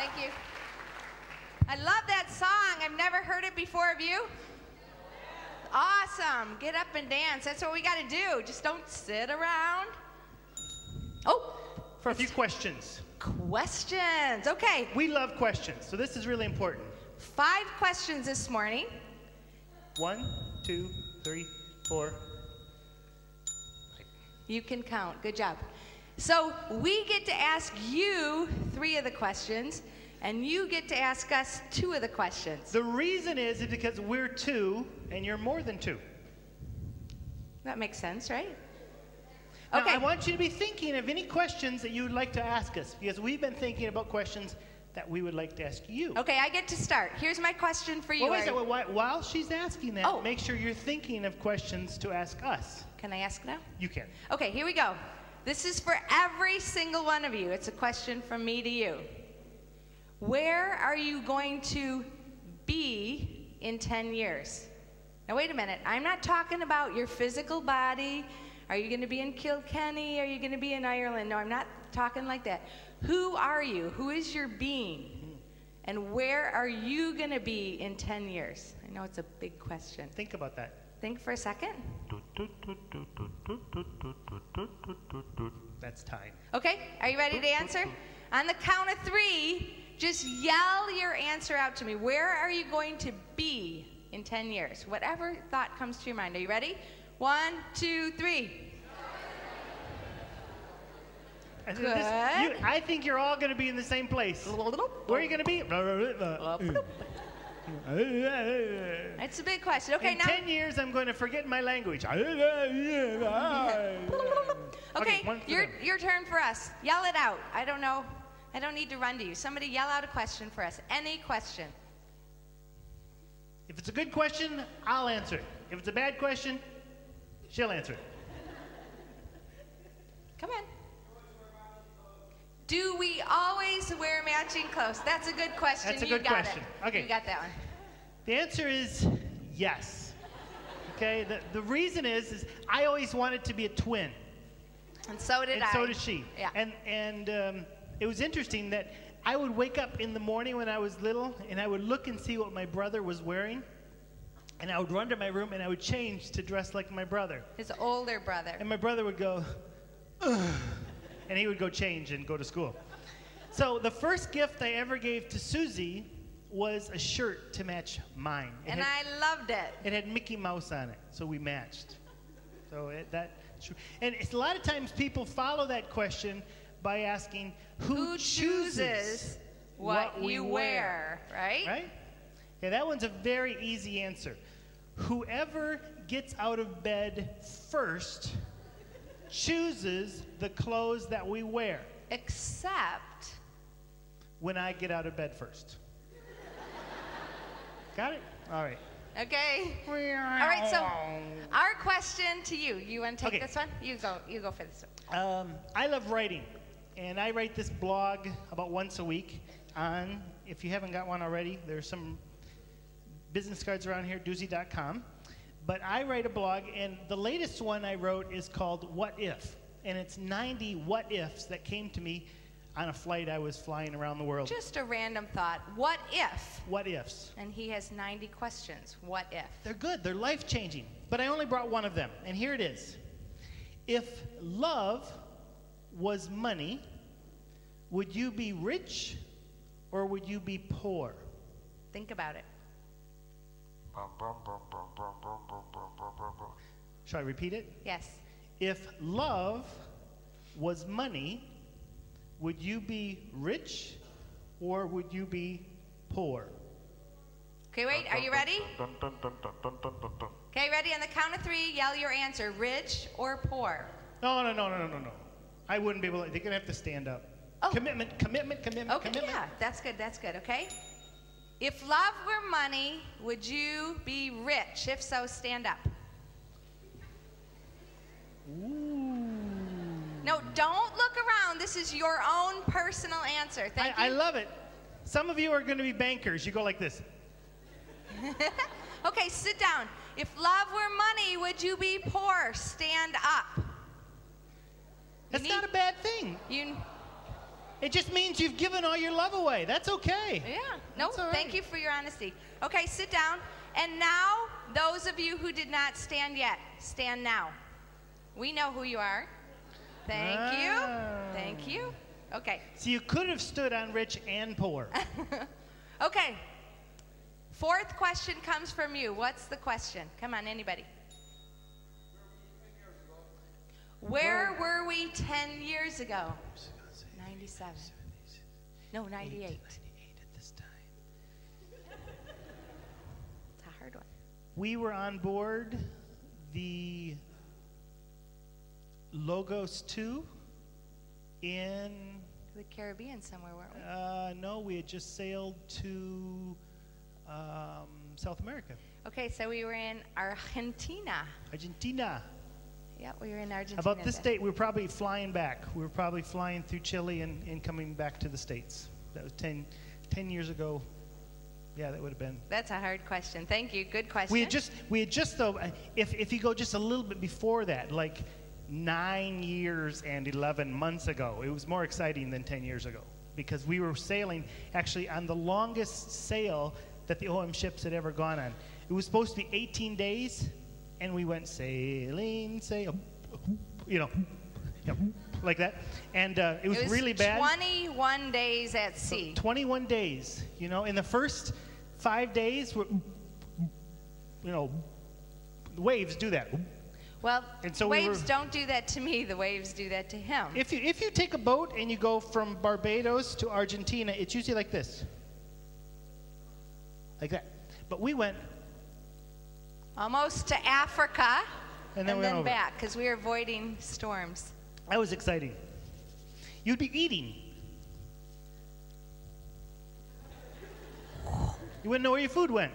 Thank you. I love that song. I've never heard it before. Have you? Awesome. Get up and dance. That's what we got to do. Just don't sit around. Oh. For a few questions. Questions. Okay. We love questions, so this is really important. 5 questions this morning. 1, 2, 3, 4. You can count. Good job. So we get to ask you 3 of the questions, and you get to ask us 2 of the questions. The reason is because we're 2, and you're more than 2. That makes sense, right? Now, Okay. I want you to be thinking of any questions that you would like to ask us, because we've been thinking about questions that we would like to ask you. Okay, I get to start. Here's my question for you. Well, wait a second. While she's asking that, Oh. make sure you're thinking of questions to ask us. Can I ask now? You can. Okay, here we go. This is for every single one of you. It's a question from me to you. Where are you going to be in 10 years? Now, wait a minute. I'm not talking about your physical body. Are you going to be in Kilkenny? Are you going to be in Ireland? No, I'm not talking like that. Who are you? Who is your being? And where are you going to be in 10 years? I know it's a big question. Think about that. Think for a second. That's time. Okay, are you ready to answer? On the count of 3, just yell your answer out to me. Where are you going to be in 10 years? Whatever thought comes to your mind. Are you ready? 1, 2, 3. Good. I think you're all going to be in the same place. Where are you going to be? It's a big question. Okay, in now. 10 years, I'm going to forget my language. Okay, one for your turn for us. Yell it out. I don't know. I don't need to run to you. Somebody yell out a question for us. Any question. If it's a good question, I'll answer it. If it's a bad question, she'll answer it. Come on. Do we always wear matching clothes? That's a good question. That's a good question. Okay. You got that one. The answer is yes. Okay. The reason is I always wanted to be a twin. And so did I. And so did she. Yeah. And it was interesting that I would wake up in the morning when I was little, and I would look and see what my brother was wearing, and I would run to my room and I would change to dress like my brother. His older brother. And my brother would go, ugh, and he would go change and go to school. So the first gift I ever gave to Susie was a shirt to match mine. And I loved it. It had Mickey Mouse on it, so we matched. So that's true. And it's, a lot of times people follow that question by asking, who chooses what you wear, right? Right? Yeah, that one's a very easy answer. Whoever gets out of bed first chooses the clothes that we wear. Except when I get out of bed first. Got it? All right. Okay. All right, so our question to you. You want to take this one? You go for this one. I love writing, and I write this blog about once a week on, if you haven't got one already, there's some business cards around here, doozy.com. But I write a blog, and the latest one I wrote is called What If? And it's 90 what ifs that came to me on a flight I was flying around the world. Just a random thought. What if? What ifs? And he has 90 questions. What if? They're good. They're life-changing. But I only brought one of them, and here it is. If love was money, would you be rich or would you be poor? Think about it. Shall I repeat it? Yes. If love was money, would you be rich or would you be poor? Okay, wait. Are you ready? Okay, ready? On the count of 3, yell your answer. Rich or poor? No. I wouldn't be able to. They're going to have to stand up. Oh. Commitment. Okay, yeah. That's good. Okay. If love were money, would you be rich? If so, stand up. Ooh. No, don't look around. This is your own personal answer. Thank you. I love it. Some of you are going to be bankers. You go like this. Okay, sit down. If love were money, would you be poor? Stand up. That's not a bad thing. It just means you've given all your love away. That's okay. Yeah. No, That's all right. thank you for your honesty. Okay, sit down. And now, those of you who did not stand yet, stand now. We know who you are. Thank you. Thank you. Okay. So you could have stood on rich and poor. Okay. Fourth question comes from you. What's the question? Come on, anybody. Where were we 10 years ago? 97. No, 98. 98 at this time. It's a hard one. We were on board the Logos 2 in... The Caribbean somewhere, weren't we? no, we had just sailed to South America. Okay, so we were in Argentina. Argentina. Yeah, we were in Argentina. About this date, we were probably flying back. We were probably flying through Chile and coming back to the States. That was 10 years ago. Yeah, that would have been. That's a hard question. Thank you. Good question. We had just though, if you go just a little bit before that, like 9 years and 11 months ago, it was more exciting than 10 years ago because we were sailing actually on the longest sail that the OM ships had ever gone on. It was supposed to be 18 days, and we went sailing, like that. And it was really bad. 21 days at sea. 21 days. In the first 5 days, the waves do that. Well, and so waves don't do that to me. The waves do that to him. If you take a boat and you go from Barbados to Argentina, it's usually like this. Like that. But we went almost to Africa and then back because we were avoiding storms. That was exciting. You'd be eating. You wouldn't know where your food went.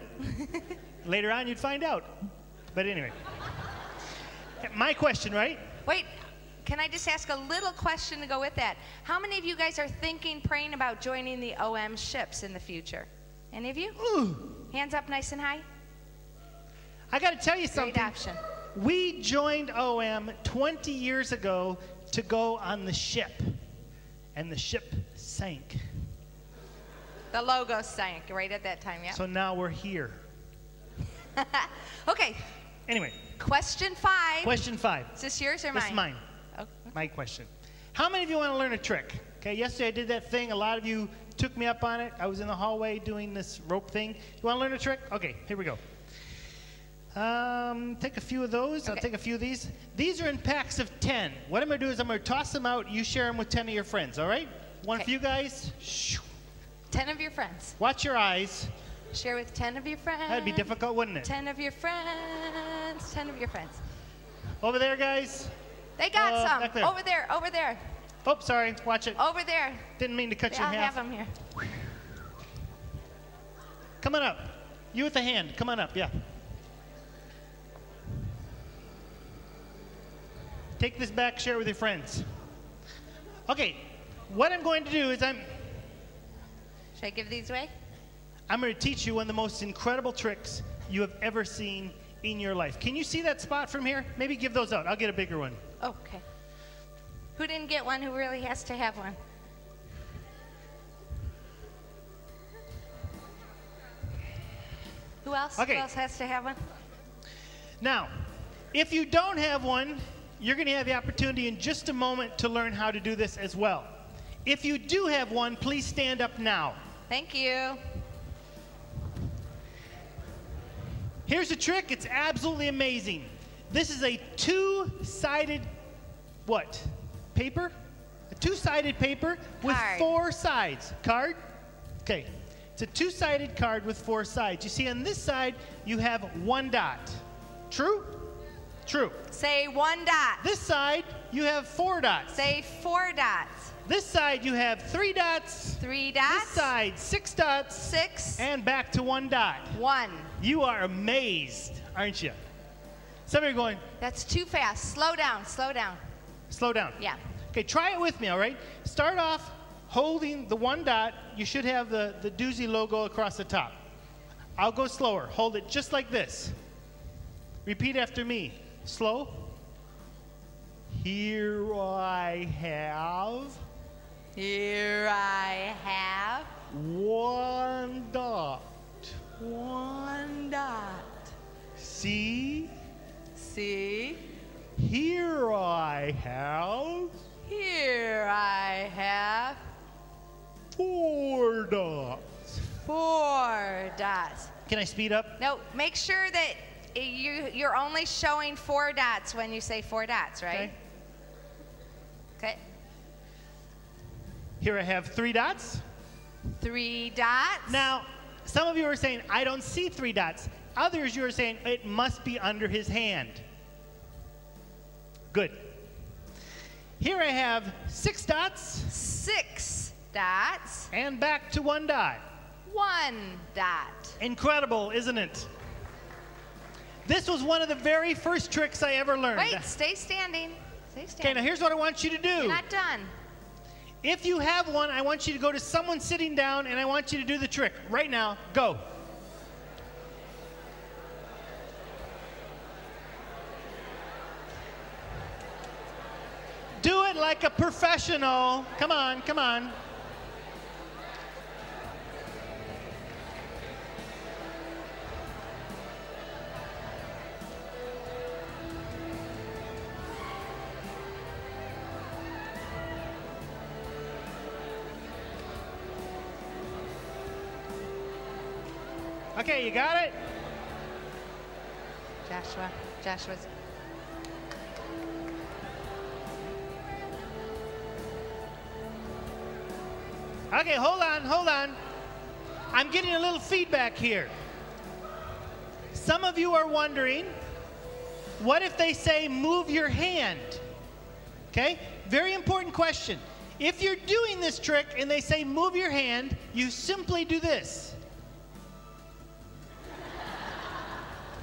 Later on, you'd find out. But anyway. My question, right? Wait, can I just ask a little question to go with that? How many of you guys are thinking, praying about joining the OM ships in the future? Any of you? Ooh. Hands up nice and high. I got to tell you something. Great option. We joined OM 20 years ago to go on the ship, and the ship sank. The logo sank right at that time, yeah. So now we're here. Okay. Anyway. Question 5. Question 5. Is this yours or mine? This is mine. Okay. My question. How many of you want to learn a trick? Okay, yesterday I did that thing. A lot of you took me up on it. I was in the hallway doing this rope thing. You want to learn a trick? Okay, here we go. Take a few of those. Okay. I'll take a few of these. These are in packs of 10. What I'm going to do is I'm going to toss them out. You share them with 10 of your friends, all right? One for you guys. 10 of your friends. Watch your eyes. Share with 10 of your friends. That'd be difficult, wouldn't it? 10 of your friends. 10 of your friends. Over there, guys. They got some. Back there. Over there. Over there. Oh, sorry. Watch it. Over there. Didn't mean to cut you in half. I'll have them here. Come on up. You with the hand. Come on up. Yeah. Take this back. Share it with your friends. Okay. What I'm going to do is Should I give these away? I'm going to teach you one of the most incredible tricks you have ever seen in your life. Can you see that spot from here? Maybe give those out. I'll get a bigger one. Okay. Who didn't get one? Who really has to have one? Who else? Okay. Who else has to have one? Now, if you don't have one, you're going to have the opportunity in just a moment to learn how to do this as well. If you do have one, please stand up now. Thank you. Here's the trick. It's absolutely amazing. This is a two-sided, paper? A two-sided paper with card. 4 sides. Card? Okay. It's a two-sided card with 4 sides. You see, on this side, you have 1 dot. True? True. Say 1 dot. This side, you have 4 dots. Say 4 dots. This side, you have 3 dots. 3 dots. This side, 6 dots. 6. And back to 1 dot. 1. You are amazed, aren't you? Some of you are going, That's too fast. Slow down. Slow down. slow down. Yeah. Okay, try it with me, all right? Start off holding the 1 dot. You should have the doozy logo across the top. I'll go slower. Hold it just like this. Repeat after me. Slow. Here I have. Here I have 1 dot. 1 dot. See? See? Here I have Here I have 4 dots. 4 dots. Can I speed up? No, make sure that you're only showing 4 dots when you say 4 dots, right? Okay. Here I have 3 dots. 3 dots. Now, some of you are saying, I don't see 3 dots. Others, you are saying, it must be under his hand. Good. Here I have 6 dots. 6 dots. And back to 1 dot. 1 dot. Incredible, isn't it? This was one of the very first tricks I ever learned. Wait, stay standing. Stay standing. Okay, now here's what I want you to do. You're not done. If you have one, I want you to go to someone sitting down and I want you to do the trick. Right now, go. Do it like a professional. Come on, come on. Okay, you got it? Joshua's. Okay, hold on. I'm getting a little feedback here. Some of you are wondering, what if they say move your hand? Okay, very important question. If you're doing this trick and they say move your hand, you simply do this.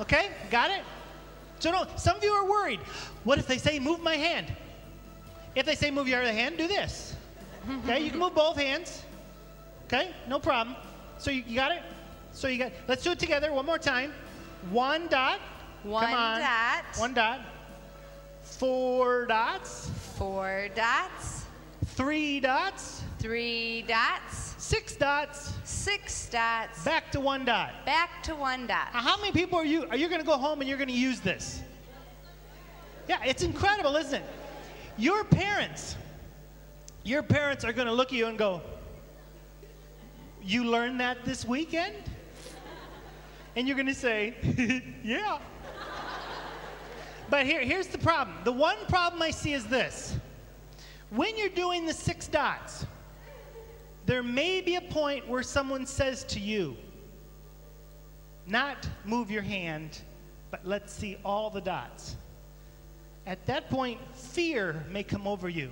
Okay, got it? So no, some of you are worried. What if they say move my hand? If they say move your other hand, do this. Okay, you can move both hands. Okay, no problem. So you got it? So you got. Let's do it together one more time. 1 dot. One Come on. dot. 1 dot. 4 dots. 4 dots. 3 dots. 3 dots. 6 dots. 6 dots. Back to 1 dot. Back to 1 dot. Now, how many people are you going to go home and you're going to use this? Yeah, it's incredible, isn't it? Your parents are going to look at you and go, you learned that this weekend? And you're going to say, yeah. But here's the problem. The one problem I see is this. When you're doing the 6 dots, there may be a point where someone says to you, not move your hand, but let's see all the dots. At that point, fear may come over you.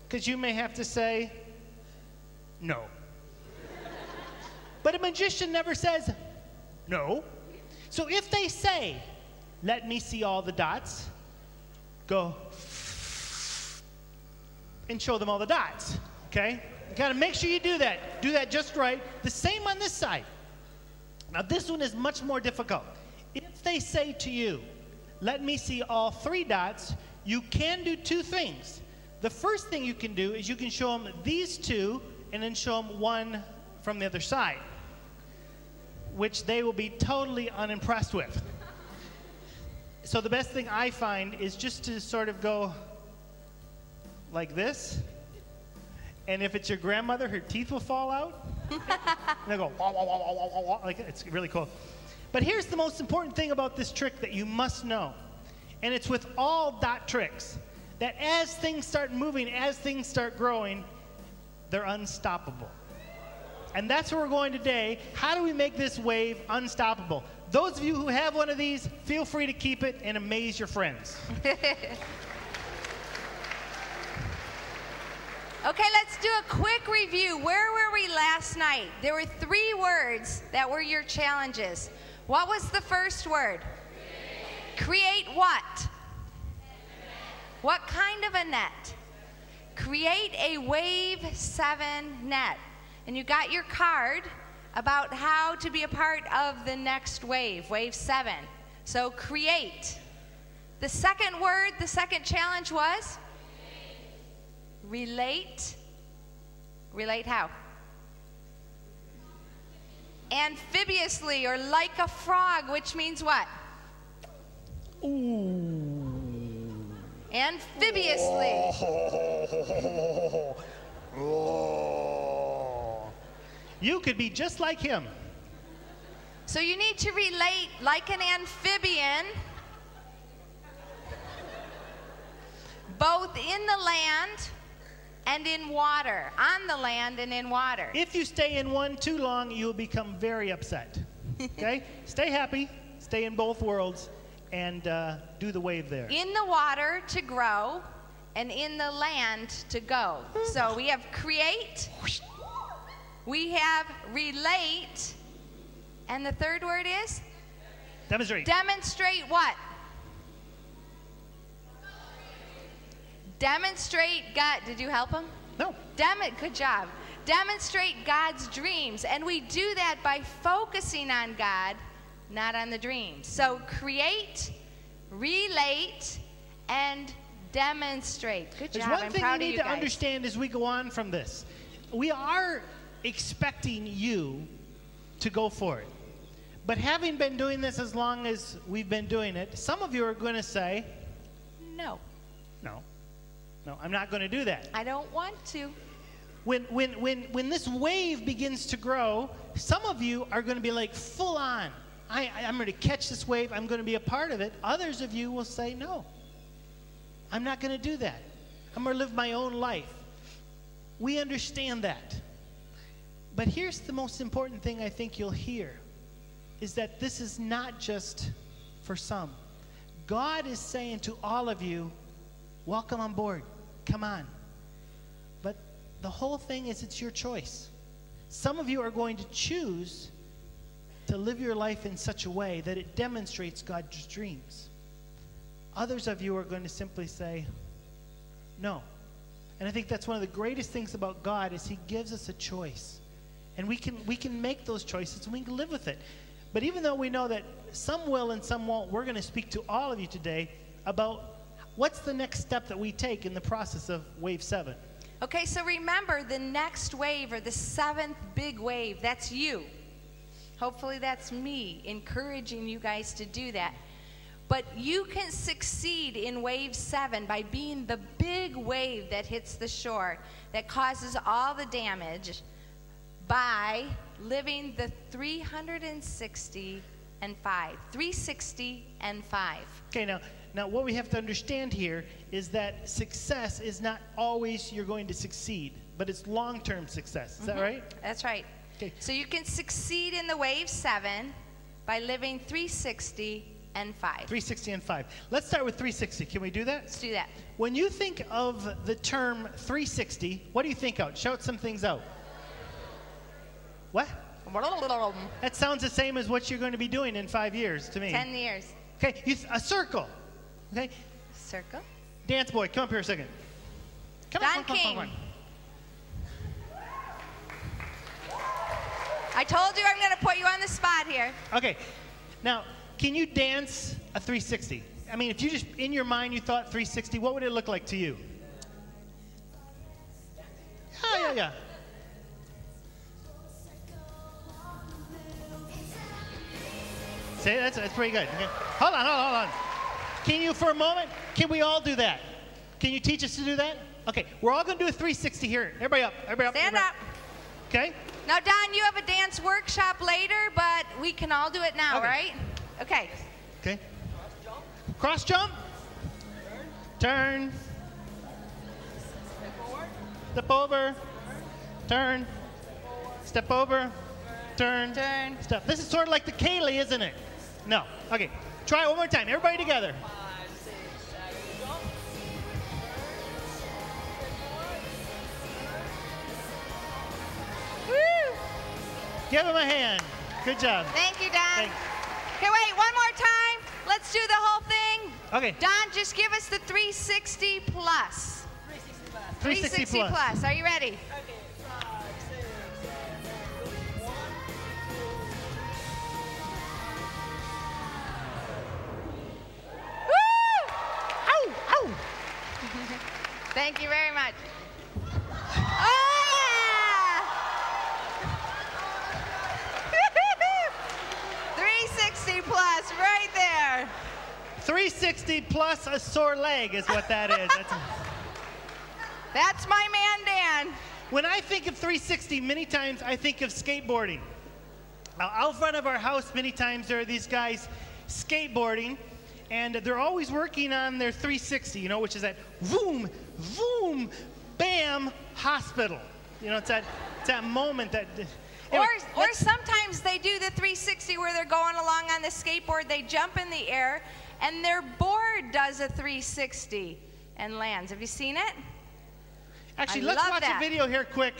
Because you may have to say, no. But a magician never says, no. So if they say, let me see all the dots, go and show them all the dots, okay? You gotta make sure you do that. Do that just right. The same on this side. Now this one is much more difficult. If they say to you, let me see all 3 dots, you can do 2 things. The first thing you can do is you can show them these 2 and then show them 1 from the other side, which they will be totally unimpressed with. So the best thing I find is just to sort of go like this, and if it's your grandmother, her teeth will fall out. And they'll go wah, wah, wah, wah, wah, wah, wah. Like, it's really cool. But here's the most important thing about this trick that you must know, and it's with all dot tricks, that as things start moving, as things start growing, they're unstoppable. And that's where we're going today. How do we make this wave unstoppable? Those of you who have one of these, feel free to keep it and amaze your friends. Okay, let's do a quick review. Where were we last night? There were 3 words that were your challenges. What was the first word? Create what? What kind of a net? Create a Wave 7 net. And you got your card about how to be a part of the next wave, Wave 7. So create. The second word, the second challenge was? relate. Relate how? Amphibiously, or like a frog, which means what? Ooh. Amphibiously. Oh. You could be just like him. So you need to relate like an amphibian, both in the land and in water, on the land and in water. If you stay in one too long, you'll become very upset. Okay? Stay happy, stay in both worlds, and do the wave there. In the water to grow, and in the land to go. So we have create, we have relate, and the third word is? Demonstrate. Demonstrate what? Demonstrate God. Did you help him? No. Good job. Demonstrate God's dreams. And we do that by focusing on God, not on the dreams. So create, relate, and demonstrate. Good job. There's one I'm thing proud you of need you to guys. understand as we go on from this. We are expecting you to go for it. But having been doing this as long as we've been doing it, some of you are going to say, No. No, I'm not going to do that. I don't want to. When this wave begins to grow, some of you are going to be like full on. I'm going to catch this wave. I'm going to be a part of it. Others of you will say, no, I'm not going to do that. I'm going to live my own life. We understand that. But here's the most important thing I think you'll hear, is that this is not just for some. God is saying to all of you, welcome on board. Come on. But the whole thing is it's your choice. Some of you are going to choose to live your life in such a way that it demonstrates God's dreams. Others of you are going to simply say, no. And I think that's one of the greatest things about God is he gives us a choice. And we can make those choices and we can live with it. But even though we know that some will and some won't, we're going to speak to all of you today about what's the next step that we take in the process of Wave 7. Okay, so remember the next wave, or the seventh big wave, that's you. Hopefully that's me encouraging you guys to do that. But you can succeed in Wave 7 by being the big wave that hits the shore, that causes all the damage, by living the 360 and 5. 360 and 5. Okay, now what we have to understand here is that success is not always you're going to succeed, but it's long-term success. Is that right? That's right. Okay. So you can succeed in the Wave 7 by living 360 and 5. 360 and 5. Let's start with 360. Can we do that? Let's do that. When you think of the term 360, what do you think out? Shout some things out. What? That sounds the same as what you're going to be doing in 5 years to me. 10 years. Okay, a circle. Okay, Circle. dance boy, come up here a second. Come Don on. King. I told you I'm going to put you on the spot here. Okay, now, can you dance a 360? I mean, if you just, in your mind, you thought 360, what would it look like to you? Yeah. See, that's pretty good. Okay. Hold on. Can you, for a moment, can we all do that? Can you teach us to do that? Okay, we're all going to do a 360 here. Everybody up. Stand up. Okay? Now, Don, you have a dance workshop later, but we can all do it now, Okay. right? Okay. Okay. Cross jump. Turn. Step over. Turn. Step over. Turn. Turn. Step. This is sort of like the Kaylee, isn't it? No. Okay. Try it one more time. Everybody together. 5, 6, 7, jump. Woo! Give him a hand. Good job. Thank you, Don. Thanks. Okay, wait, one more time. Let's do the whole thing. Okay. Don, just give us the 360 plus. 360 plus. 360 plus. Are you ready? Okay, 5, 6, 7, 1, 2. Woo! Ow! Thank you very much. 360 plus a sore leg is what that is. That's my man, Dan. When I think of 360, many times I think of skateboarding. Now, out front of our house, many times there are these guys skateboarding, and they're always working on their 360, you know, which is that boom, boom, bam, hospital. You know, it's that moment that... Anyway, or sometimes they do the 360 where they're going along on the skateboard, they jump in the air, and their board does a 360 and lands. Have you seen it? Actually, I let's love watch that. a video here quick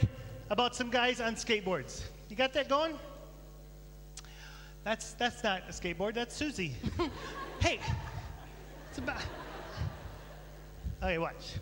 about some guys on skateboards. You got that going? That's not a skateboard, that's Susie. Hey, it's about... Okay, watch.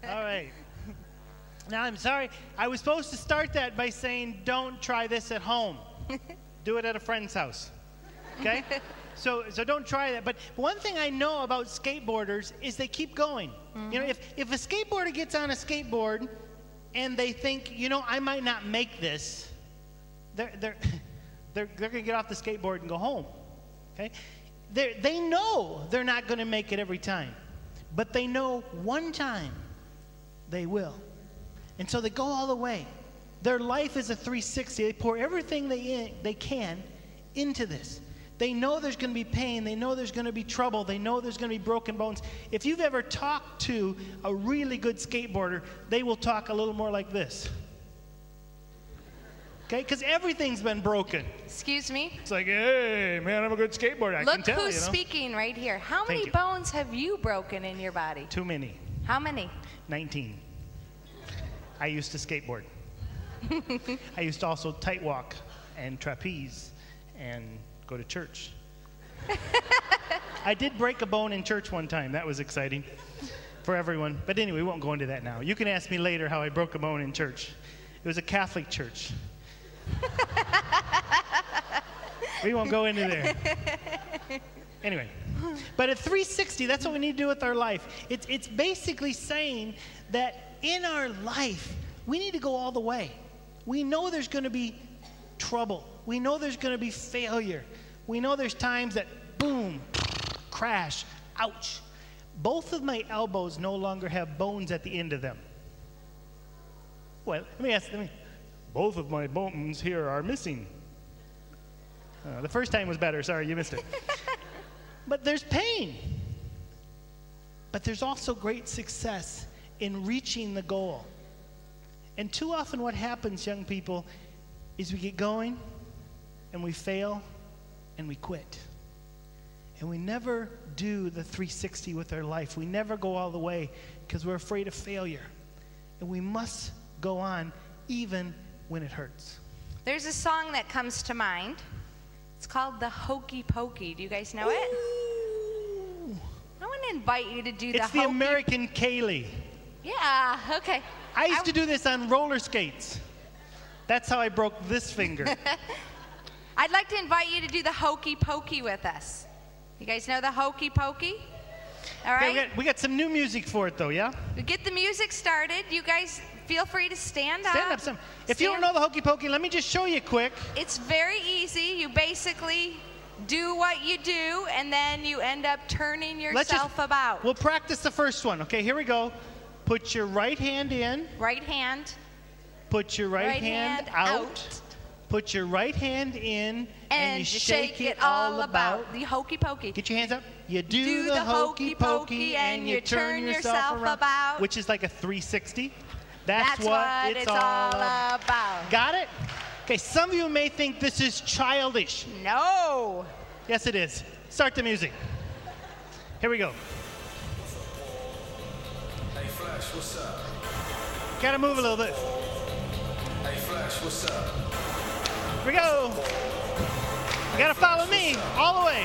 All right. Now, I'm sorry. I was supposed to start that by saying, don't try this at home. Do it at a friend's house. Okay? So don't try that. But one thing I know about skateboarders is they keep going. Mm-hmm. You know, if a skateboarder gets on a skateboard and they think, you know, I might not make this, they're going to get off the skateboard and go home. Okay? They know they're not going to make it every time. But they know one time they will. And so they go all the way. Their life is a 360. They pour everything they can into this. They know there's going to be pain. They know there's going to be trouble. They know there's going to be broken bones. If you've ever talked to a really good skateboarder, they will talk a little more like this. Okay? Because everything's been broken. Excuse me? It's like, hey, man, I'm a good skateboarder. I can tell, Look who's you know? speaking right here. How many Thank you. bones have you broken in your body? Too many. How many? 19. I used to skateboard. I used to also tight walk and trapeze and go to church. I did break a bone in church one time. That was exciting for everyone. But anyway, we won't go into that now. You can ask me later how I broke a bone in church. It was a Catholic church. We won't go into there. Anyway. But at 360, that's what we need to do with our life. It's basically saying that in our life, we need to go all the way. We know there's going to be trouble. We know there's going to be failure. We know there's times that, boom, crash, ouch. Both of my elbows no longer have bones at the end of them. Well, both of my bones here are missing. The first time was better. Sorry, you missed it. But there's pain. But there's also great success in reaching the goal. And too often what happens, young people, is we get going and we fail and we quit. And we never do the 360 with our life. We never go all the way because we're afraid of failure. And we must go on even when it hurts. There's a song that comes to mind. It's called The Hokey Pokey. Do you guys know it? I want to invite you to do it's the American Kaylee. Yeah, okay. I used to do this on roller skates. That's how I broke this finger. I'd like to invite you to do the Hokey Pokey with us. You guys know the Hokey Pokey? All right? Okay, we got some new music for it, though, yeah? We get the music started. You guys feel free to stand up. Stand up. If you don't know the Hokey Pokey, let me just show you quick. It's very easy. You basically do what you do, and then you end up turning yourself about. We'll practice the first one. Okay, here we go. Put your right hand in. Right hand. Put your right hand out. Put your right hand in, and you shake it all about. The Hokey Pokey. Get your hands up. You do the Hokey Pokey, and you turn yourself around. About. Which is like a 360. That's what it's all about. Got it? Okay, some of you may think this is childish. No. Yes, it is. Start the music. Here we go. Hey, Flash, what's up? Gotta move a little bit. Hey, Flash, what's up? Here we go. You gotta follow me all the way.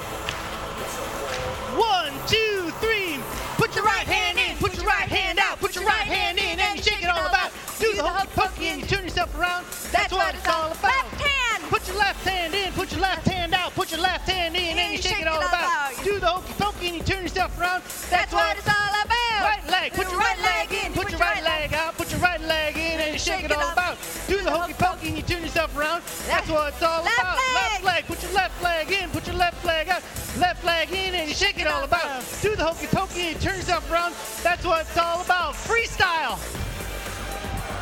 1, 2, 3. Put your right hand in, put your right hand out, put your right hand in, and you shake it all about. Do the Hokey Pokey and you turn yourself around. That's what it's all about. Left hand. Put your left hand in, put your left hand out, put your left hand in, and you shake it all about. Do the Hokey Pokey and you turn yourself around. That's what it's all about. Right leg, put your right leg in, put your right leg out, put your right leg in, and you shake it all about. Do the Hokey Pokey and you turn yourself around. That's what it's all about. Left leg, put your left leg in, put your left leg out, left leg in, and you shake it all about. Do the Hokey Pokey and you turn yourself around. That's what it's all about. Freestyle.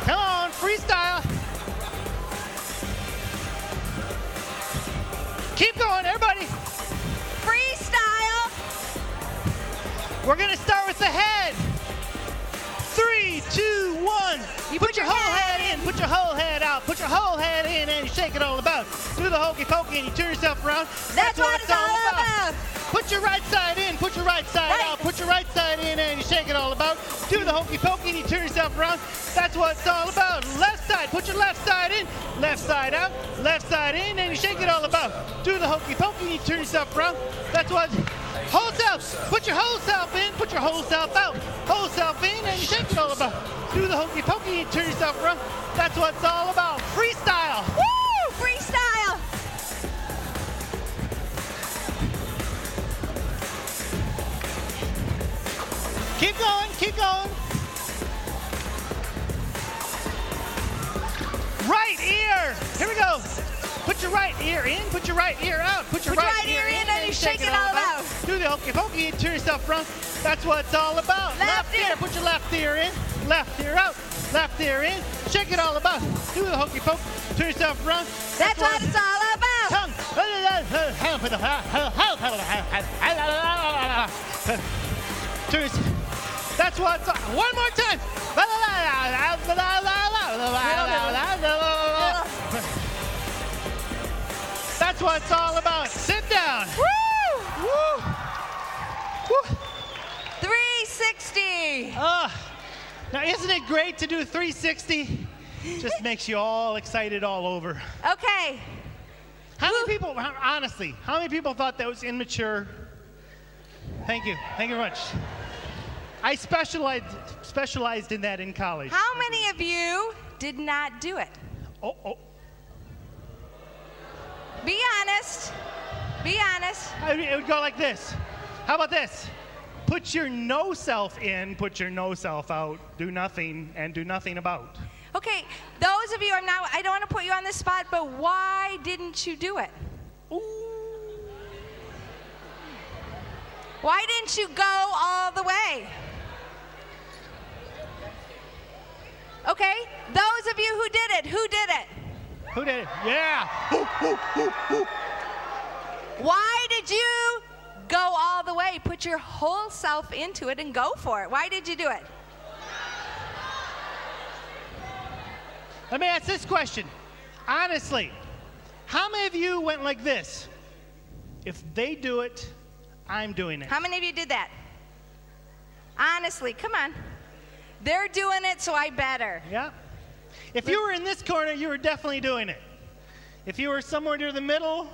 Come on, freestyle. Keep going, everybody. Freestyle. We're going to start with the head. 3, 2, 1. You put your whole head in, put your whole head out, put your whole head in, and you shake it all about. Do the Hokey Pokey and you turn yourself around. That's what it's all about. Put your right side in, put your right side out, put your right side in, and you shake it all about. Do the Hokey Pokey and you turn yourself around. That's what it's all about. Left side, put your left side in, left side out, left side in, and you shake it all about. Do the Hokey Pokey and you turn yourself around. That's what. Whole self, put your whole self in, put your whole self out, whole self in, and you shake it all about. Do the Hokey Pokey and you turn yourself around. That's what it's all about. Freestyle. Woo! Freestyle. Keep going, keep going. Right ear. Here we go. Put your right ear in, put your right ear out, put your right ear in, and you shake it all about. Do the Hokey Pokey and turn yourself around. That's what it's all about. Left ear, put your left ear in, left ear out, left ear in, shake it all about. Do the Hokey Pokey, turn yourself around. That's what it's all about. Tongue. That's what it's all. One more time. That's what it's all about. Sit down. Woo! Woo! Woo! 360. Now, isn't it great to do 360? Just makes you all excited all over. Okay. How many people, honestly, how many people thought that was immature? Thank you. Thank you very much. I specialized in that in college. How many of you did not do it? Oh. Be honest. Be honest. It would go like this. How about this? Put your no self in, put your no self out, do nothing, and do nothing about. Okay, those of you are now, I don't want to put you on the spot, but why didn't you do it? Ooh. Why didn't you go all the way? Okay, those of you who did it, who did it? Who did it? Yeah. Why did you go all the way? Put your whole self into it and go for it. Why did you do it? Let me ask this question. Honestly, how many of you went like this? If they do it, I'm doing it. How many of you did that? Honestly, come on. They're doing it, so I better. Yeah. If you were in this corner, you were definitely doing it. If you were somewhere near the middle,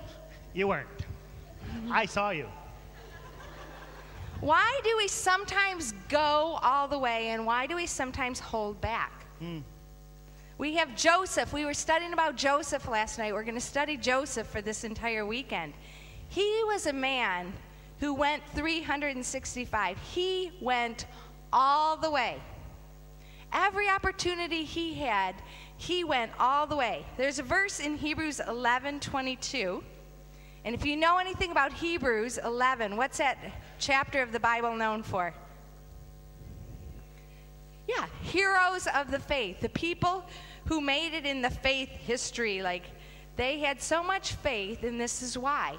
you weren't. I saw you. Why do we sometimes go all the way, and why do we sometimes hold back? We have Joseph. We were studying about Joseph last night. We're going to study Joseph for this entire weekend. He was a man who went 365. He went all the way. Every opportunity he had, he went all the way. There's a verse in Hebrews 11:22. And if you know anything about Hebrews 11, what's that chapter of the Bible known for? Yeah, heroes of the faith. The people who made it in the faith history. Like, they had so much faith, and this is why.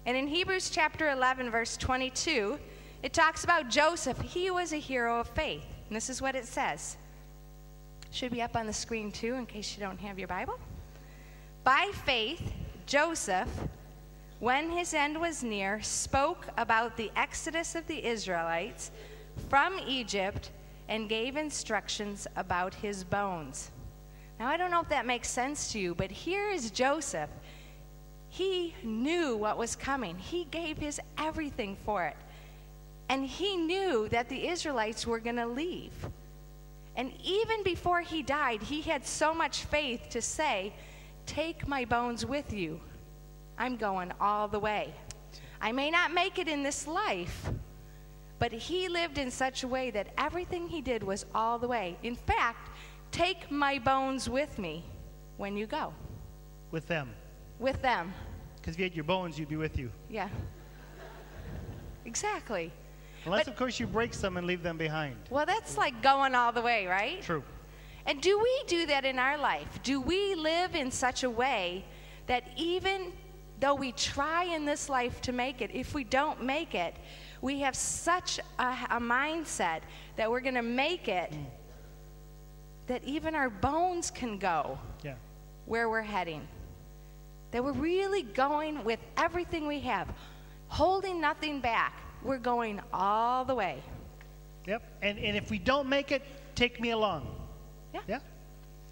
And in Hebrews chapter 11, verse 22, it talks about Joseph. He was a hero of faith. And this is what it says. Should be up on the screen too, in case you don't have your Bible. By faith, Joseph, when his end was near, spoke about the exodus of the Israelites from Egypt and gave instructions about his bones. Now, I don't know if that makes sense to you, but here is Joseph. He knew what was coming. He gave his everything for it. And he knew that the Israelites were going to leave. And even before he died, he had so much faith to say, take my bones with you. I'm going all the way. I may not make it in this life, but he lived in such a way that everything he did was all the way. In fact, take my bones with me when you go. With them. With them. Because if you had your bones, you'd be with you. Yeah. Exactly. Unless, of course, you break some and leave them behind. Well, that's like going all the way, right? True. And do we do that in our life? Do we live in such a way that even though we try in this life to make it, if we don't make it, we have such a mindset that we're going to make it that even our bones can go where we're heading? That we're really going with everything we have, holding nothing back. We're going all the way. Yep. And if we don't make it, take me along. Yeah. Yeah?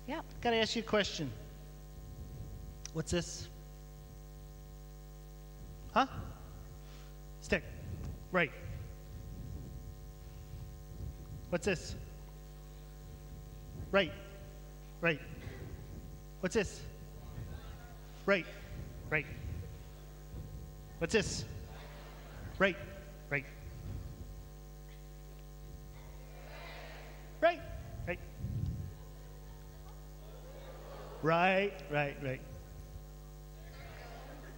Yeah. Got to ask you a question. What's this? Huh? Stick. Right. What's this? Right. Right. What's this? Right. Right. What's this? Right. Right. Right. Right. Right. Right. Right.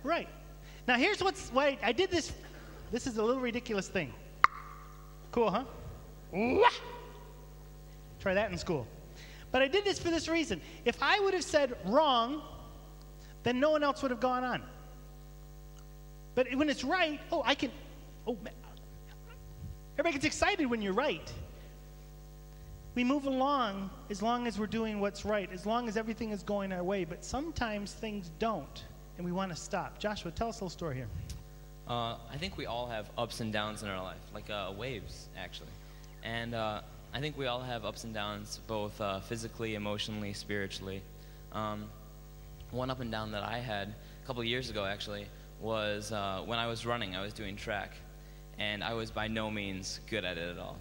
Right. Now here's why I did this. This is a little ridiculous thing. Cool, huh? Try that in school. But I did this for this reason. If I would have said wrong, then no one else would have gone on. But when it's right, everybody gets excited when you're right. We move along as long as we're doing what's right, as long as everything is going our way. But sometimes things don't, and we want to stop. Joshua, tell us a little story here. I think we all have ups and downs in our life, like waves, actually. And I think we all have ups and downs, both physically, emotionally, spiritually. One up and down that I had a couple of years ago, actually, was when I was running. I was doing track, and I was by no means good at it at all.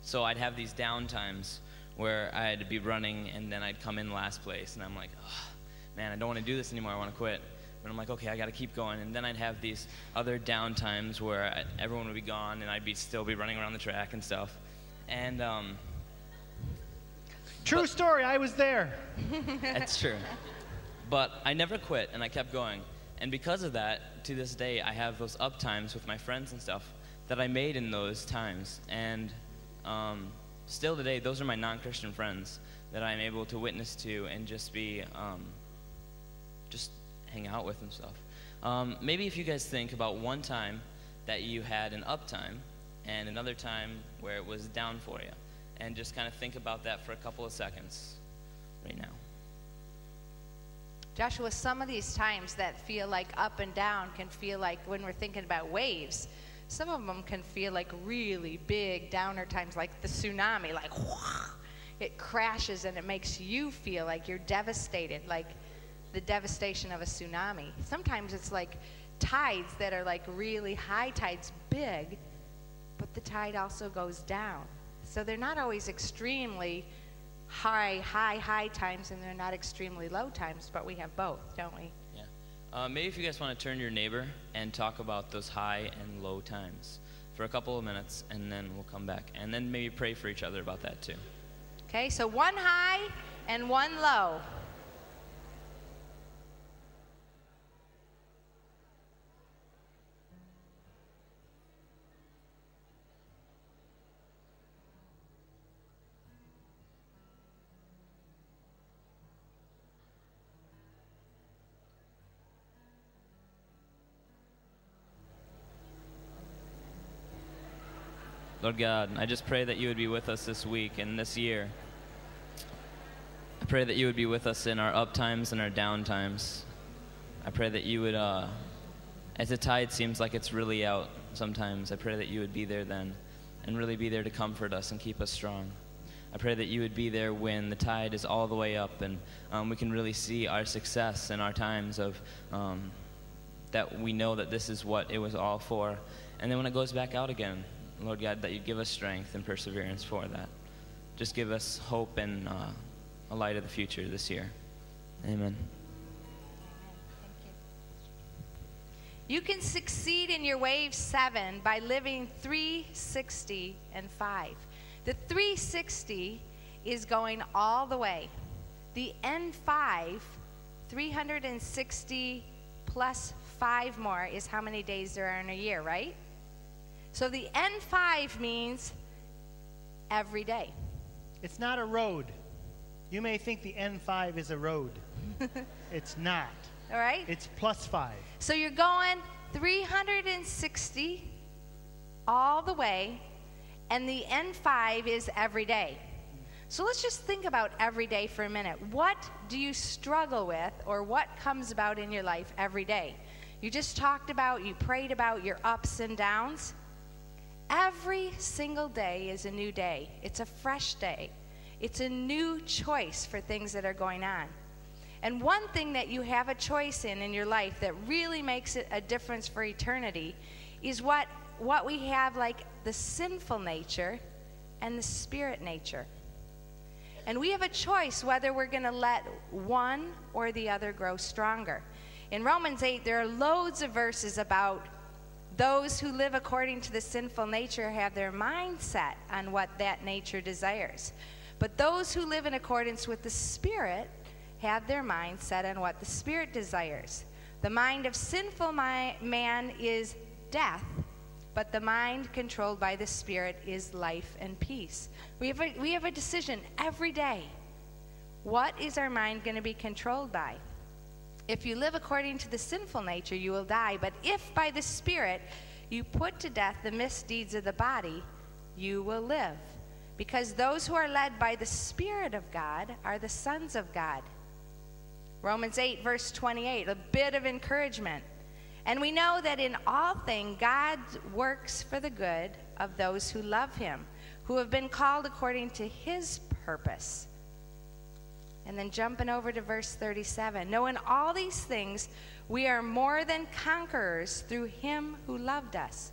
So I'd have these down times where I had to be running, and then I'd come in last place, and I'm like, oh, man, I don't want to do this anymore. I want to quit. But I'm like, okay, I got to keep going. And then I'd have these other down times where everyone would be gone and I'd still be running around the track and stuff. And True story, I was there. that's true. But I never quit, and I kept going. And because of that, to this day, I have those up times with my friends and stuff that I made in those times. And still today, those are my non-Christian friends that I'm able to witness to and just be, just hang out with and stuff. Maybe if you guys think about one time that you had an up time and another time where it was down for you, and just kind of think about that for a couple of seconds right now. Joshua, some of these times that feel like up and down can feel like, when we're thinking about waves, some of them can feel like really big downer times, like the tsunami, like it crashes and it makes you feel like you're devastated, like the devastation of a tsunami. Sometimes it's like tides that are like really high tides, big, but the tide also goes down. So they're not always extremely high times, and they're not extremely low times, but we have both, don't we? Yeah. Maybe if you guys want to turn to your neighbor and talk about those high and low times for a couple of minutes, and then we'll come back. And then maybe pray for each other about that too. Okay, so one high and one low. Lord God, I just pray that you would be with us this week and this year. I pray that you would be with us in our up times and our down times. I pray that you would, as the tide seems like it's really out sometimes, I pray that you would be there then and really be there to comfort us and keep us strong. I pray that you would be there when the tide is all the way up and we can really see our success and our times of that we know that this is what it was all for. And then when it goes back out again, Lord God, that you'd give us strength and perseverance for that. Just give us hope and a light of the future this year. Amen. You can succeed in your wave 7 by living 360 and 5. The 360 is going all the way. The N5, 360 plus 5 more is how many days there are in a year, right? So the N5 means every day. It's not a road. You may think the N5 is a road. It's not. All right? It's plus 5. So you're going 360 all the way, and the N5 is every day. So let's just think about every day for a minute. What do you struggle with, or what comes about in your life every day? You just talked about, you prayed about your ups and downs. Every single day is a new day. It's a fresh day. It's a new choice for things that are going on. And one thing that you have a choice in your life that really makes it a difference for eternity is what we have, like the sinful nature and the spirit nature. And we have a choice whether we're going to let one or the other grow stronger. In Romans 8, there are loads of verses about those who live according to the sinful nature have their mind set on what that nature desires. But those who live in accordance with the Spirit have their mind set on what the Spirit desires. The mind of sinful man is death, but the mind controlled by the Spirit is life and peace. We have a decision every day. What is our mind going to be controlled by? If you live according to the sinful nature, you will die. But if by the Spirit you put to death the misdeeds of the body, you will live. Because those who are led by the Spirit of God are the sons of God. Romans 8, verse 28, a bit of encouragement. And we know that in all things God works for the good of those who love him, who have been called according to his purpose. And then jumping over to verse 37. No, in all these things we are more than conquerors through him who loved us.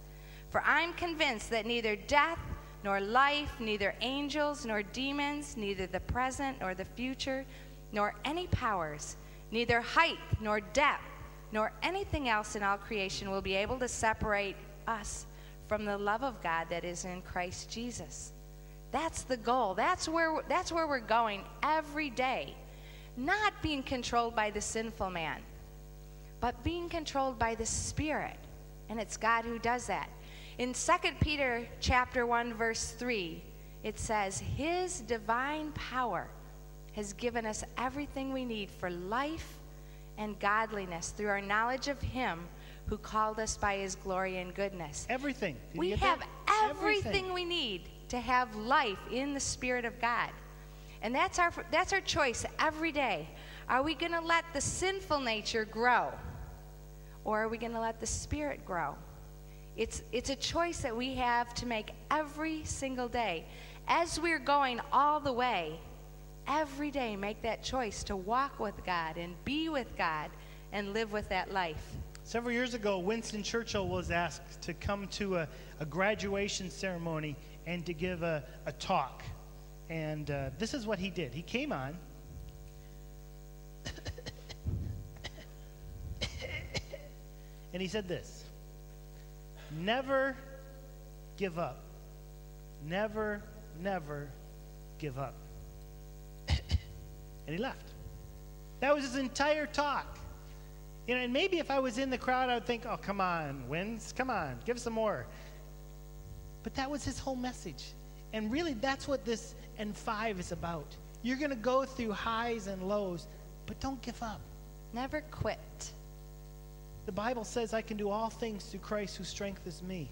For I'm convinced that neither death nor life, neither angels nor demons, neither the present nor the future, nor any powers, neither height nor depth, nor anything else in all creation will be able to separate us from the love of God that is in Christ Jesus. That's the goal. That's where we're going every day. Not being controlled by the sinful man, but being controlled by the Spirit. And it's God who does that. In 2 Peter chapter 1, verse 3, it says, His divine power has given us everything we need for life and godliness through our knowledge of Him who called us by His glory and goodness. Everything. Did you We get have that? everything we need to have life in the Spirit of God. And that's our choice every day. Are we going to let the sinful nature grow? Or are we going to let the Spirit grow? It's a choice that we have to make every single day. As we're going all the way, every day make that choice to walk with God and be with God and live with that life. Several years ago, Winston Churchill was asked to come to a graduation ceremony and to give a talk. And this is what he did. He came on. And he said this: never give up. Never, never give up. And he left. That was his entire talk. You know, and maybe if I was in the crowd, I would think, oh, come on, Wins, come on, give some more. But that was his whole message. And really, that's what this N5 is about. You're going to go through highs and lows, but don't give up. Never quit. The Bible says I can do all things through Christ who strengthens me.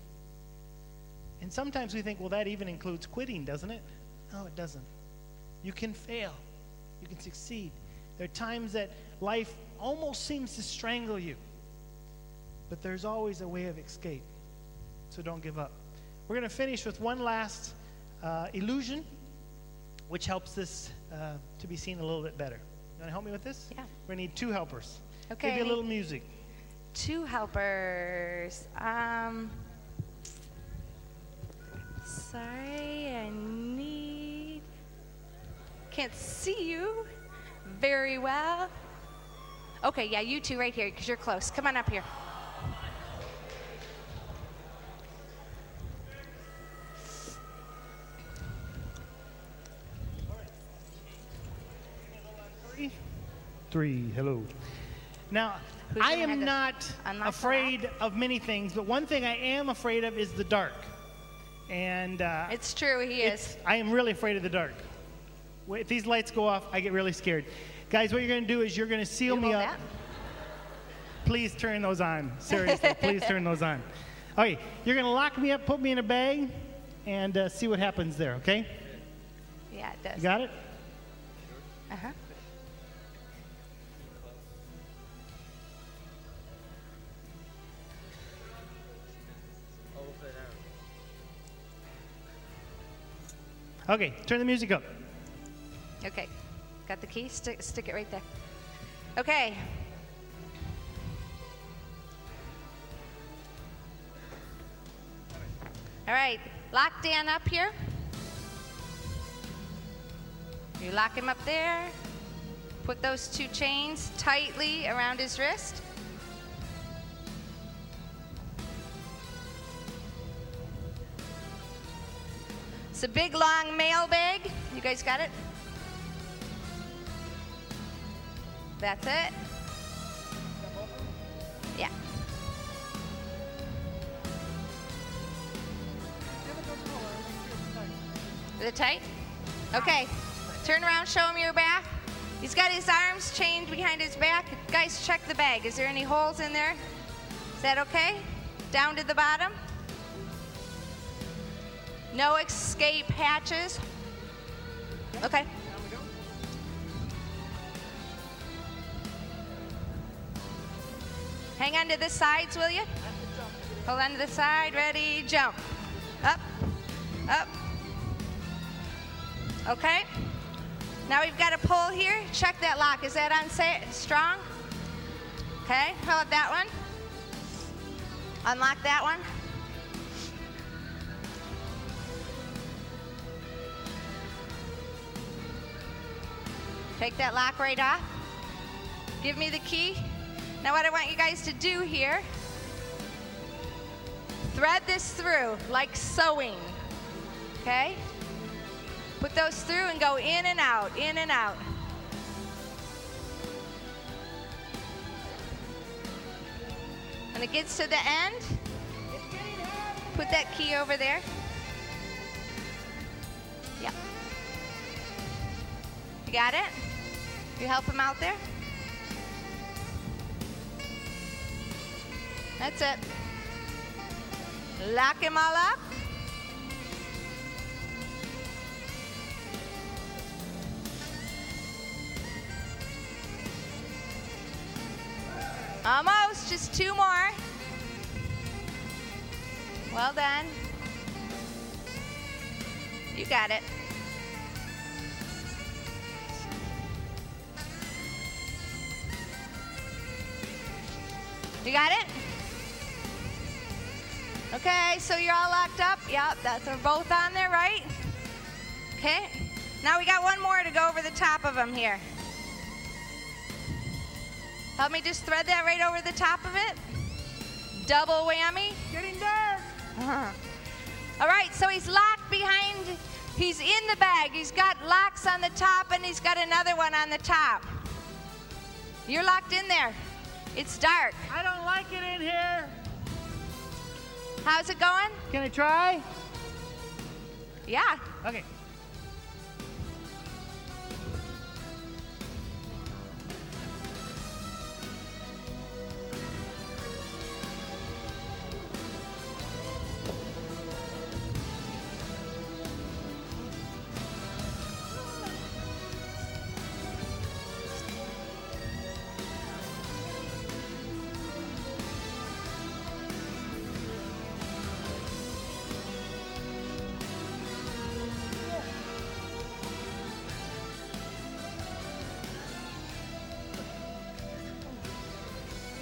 And sometimes we think, well, that even includes quitting, doesn't it? No, it doesn't. You can fail. You can succeed. There are times that life almost seems to strangle you. But there's always a way of escape. So don't give up. We're going to finish with one last illusion, which helps this to be seen a little bit better. You want to help me with this? Yeah. We're going to need two helpers. Okay. Maybe a little music. Two helpers. Sorry, can't see you very well. Okay, yeah, you two right here, because you're close. Come on up here. Three. Hello. Now, Who's I gonna have am to not unlock the afraid of many things, but one thing I am afraid of is the dark. And It's true, he is. I am really afraid of the dark. If these lights go off, I get really scared. Guys, what you're going to do is you're going to seal You me hold up. that? Please turn those on. Seriously, please turn those on. Okay, you're going to lock me up, put me in a bag, and see what happens there, okay? Yeah, it does. You got it? Uh-huh. Okay, turn the music up. Okay. Got the key? Stick it right there. Okay. All right. Lock Dan up here. You lock him up there. Put those two chains tightly around his wrist. It's a big, long mail bag. You guys got it? That's it. Yeah. Is it tight? Okay. Turn around, show him your back. He's got his arms chained behind his back. Guys, check the bag. Is there any holes in there? Is that okay? Down to the bottom? No escape hatches? Okay. Hang on to the sides, will you? Hold on to the side. Ready, jump. Up, up. Okay. Now we've got a pull here. Check that lock. Is that on strong? Okay. How about that one? Unlock that one. Take that lock right off. Give me the key. Now what I want you guys to do here, thread this through like sewing, okay? Put those through and go in and out, in and out. When it gets to the end, put that key over there. Yeah. You got it? You help him out there? That's it. Lock him all up. Almost, just 2 more. Well done. You got it. You got it? Okay, so you're all locked up? Yep, they're both on there, right? Okay. Now we got one more to go over the top of them here. Help me just thread that right over the top of it. Double whammy. Getting there. All right, so he's locked behind, he's in the bag. He's got locks on the top and he's got another one on the top. You're locked in there. It's dark. I don't like it in here. How's it going? Can I try? Yeah. Okay.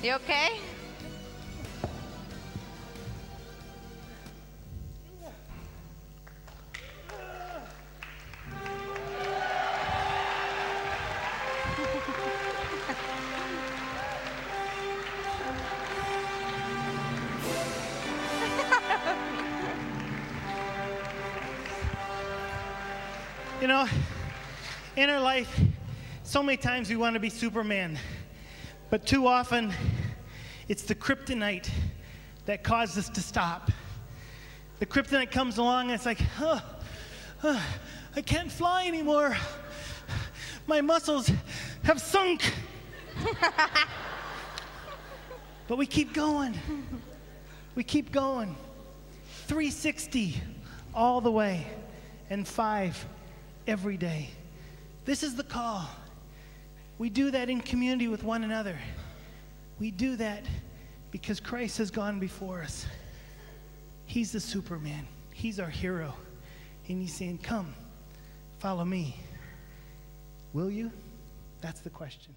You okay? You know, in our life, so many times we want to be Superman, but too often it's the kryptonite that causes us to stop. The kryptonite comes along and it's like, I can't fly anymore. My muscles have sunk. But we keep going. We keep going. 360 all the way, and 5 every day. This is the call. We do that in community with one another. We do that because Christ has gone before us. He's the Superman. He's our hero. And he's saying, come, follow me. Will you? That's the question.